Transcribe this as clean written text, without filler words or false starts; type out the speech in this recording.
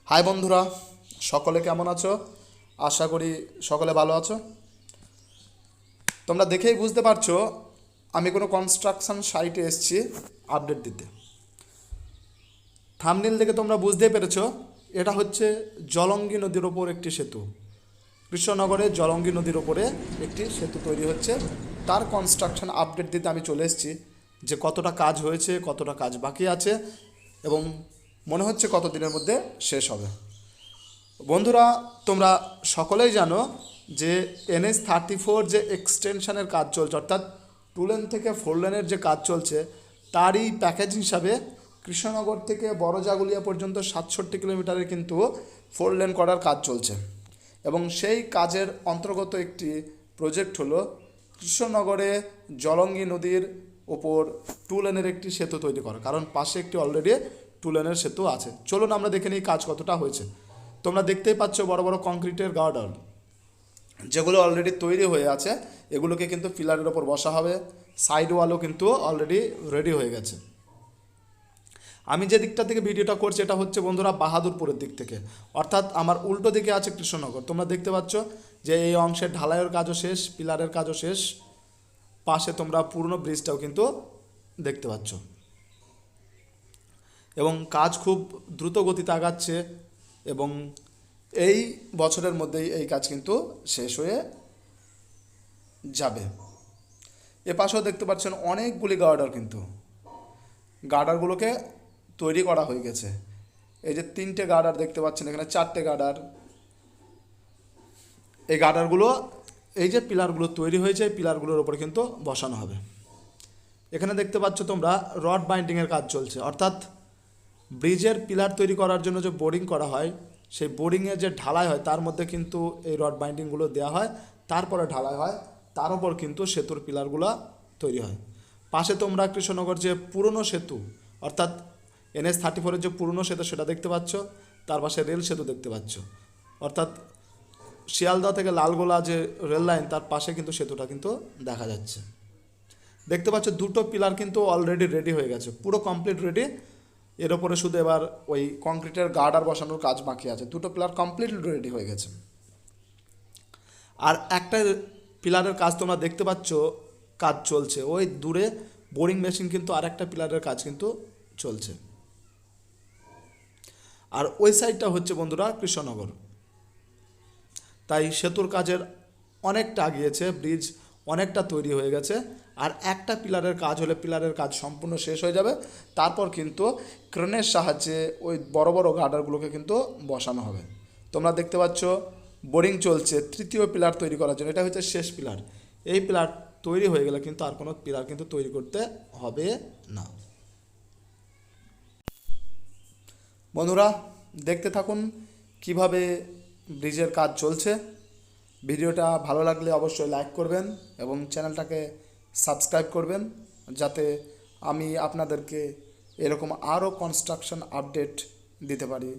High বন্ধুরা, সকলে কেমন আছো? আশা করি সকলে ভালো আছো। তোমরা দেখেই বুঝতে পারছো আমি কোনো কনস্ট্রাকশন সাইটে এসেছি আপডেট দিতে। থাম্বনেল দেখে তোমরা বুঝতেই পেরেছো এটা হচ্ছে জলঙ্গি নদীর ওপর একটি সেতু। কৃষ্ণনগরে জলঙ্গি নদীর ওপরে একটি সেতু তৈরি হচ্ছে, তার কনস্ট্রাকশন আপডেট দিতে আমি চলে এসেছি যে কতটা কাজ হয়েছে, কতটা কাজ বাকি আছে এবং মনে হচ্ছে কত দিনের মধ্যে শেষ হবে। বন্ধুরা, তোমরা সকলেই জানো যে NH-34 যে এক্সটেনশনের কাজ চলছে, অর্থাৎ 2 লেন থেকে 4 লেনের যে কাজ চলছে, তারই প্যাকেজ হিসাবে কৃষ্ণনগর থেকে বড় জাগুলিয়া পর্যন্ত 67 কিলোমিটারের কিন্তু 4 লেন করার কাজ চলছে এবং সেই কাজের অন্তর্গত একটি প্রজেক্ট হলো কৃষ্ণনগরে জলঙ্গি নদীর ওপর 2 লেনের একটি সেতু তৈরি করা, কারণ পাশে একটি অলরেডি 2 লেনের সেতু আছে। চলুন আমরা দেখে নিই কাজ কতটা হয়েছে। তোমরা দেখতেই পাচ্ছ বড় বড় কংক্রিটের গার্ডার যেগুলো অলরেডি তৈরি হয়ে আছে, এগুলোকে কিন্তু পিলারের ওপর বসা হবে। সাইড ওয়ালও কিন্তু অলরেডি রেডি হয়ে গেছে। আমি যে দিকটা থেকে ভিডিওটা করছি এটা হচ্ছে বন্ধুরা বাহাদুরপুরের দিক থেকে, অর্থাৎ আমার উল্টো দিকে আছে কৃষ্ণনগর। তোমরা দেখতে পাচ্ছ যে এই অংশের ঢালাইয়ের কাজও শেষ, পিলারের কাজও শেষ, পাশে তোমরা পুরনো ব্রিজটাও কিন্তু দেখতে পাচ্ছ এবং কাজ খুব দ্রুত গতিতে আগাচ্ছে এবং এই বছরের মধ্যেই এই কাজ কিন্তু শেষ হয়ে যাবে। এ পাশেও দেখতে পাচ্ছেন অনেকগুলি গার্ডার, কিন্তু গার্ডারগুলোকে তৈরি করা হয়ে গেছে। এই যে 3টে গার্ডার দেখতে পাচ্ছেন, এখানে 4টে গার্ডার। এই গার্ডারগুলো, এই যে পিলারগুলো তৈরি হয়েছে, এই পিলারগুলোর ওপরে কিন্তু বসানো হবে। এখানে দেখতে পাচ্ছ তোমরা রড বাইন্ডিংয়ের কাজ চলছে, অর্থাৎ ব্রিজের পিলার তৈরি করার জন্য যে বোরিং করা হয়, সেই বোরিংয়ে যে ঢালাই হয় তার মধ্যে কিন্তু এই রড বাইন্ডিংগুলো দেওয়া হয়, তারপরে ঢালাই হয়, তার উপর কিন্তু সেতুর পিলারগুলো তৈরি হয়। পাশে তোমরা কৃষ্ণনগর যে পুরনো সেতু, অর্থাৎ NH-34 যে পুরনো সেতু সেটা দেখতে পাচ্ছ, তার পাশে রেল সেতু দেখতে পাচ্ছ, অর্থাৎ শিয়ালদহ থেকে লালগোলা যে রেল লাইন, তার পাশে কিন্তু সেতুটা কিন্তু দেখা যাচ্ছে। দেখতে পাচ্ছ দুটো পিলার কিন্তু অলরেডি রেডি হয়ে গেছে, পুরো কমপ্লিট রেডি। এর ওপরে শুধু এবার ওই কংক্রিটের গার্ডার বসানোর কাজ বাকি আছে। দুটো পিলার কমপ্লিটলি রেডি হয়ে গেছে। আর একটা পিলারের কাজ তোমরা দেখতে পাচ্ছ কাজ চলছে, ওই দূরে বোরিং মেশিন কিন্তু আর একটা পিলারের কাজ কিন্তু চলছে। আর ওই সাইডটা হচ্ছে বন্ধুরা কৃষ্ণনগর। তাই সেতুর কাজের অনেকটা আগিয়েছে, ব্রিজ অনেকটা তৈরি হয়ে গেছে। আর একটা পিলারের কাজ হলে পিলারের কাজ সম্পূর্ণ শেষ হয়ে যাবে, তারপর কিন্তু ক্রেনের সাহায্যে ওই বড় বড় গার্ডারগুলোকে কিন্তু বসানো হবে। তোমরা দেখতে পাচ্ছ বোরিং চলছে 3য় পিলার তৈরি করার জন্য। এটা হচ্ছে শেষ পিলার। এই পিলার তৈরি হয়ে গেলে কিন্তু আর কোনো পিলার কিন্তু তৈরি করতে হবে না। বন্ধুরা, দেখতে থাকুন কিভাবে ব্রিজের কাজ চলছে। ভিডিওটা ভালো লাগলে অবশ্যই লাইক করবেন এবং চ্যানেলটাকে সাবস্ক্রাইব করবেন, যাতে আমি আপনাদেরকে এরকম আরও কনস্ট্রাকশন আপডেট দিতে পারি।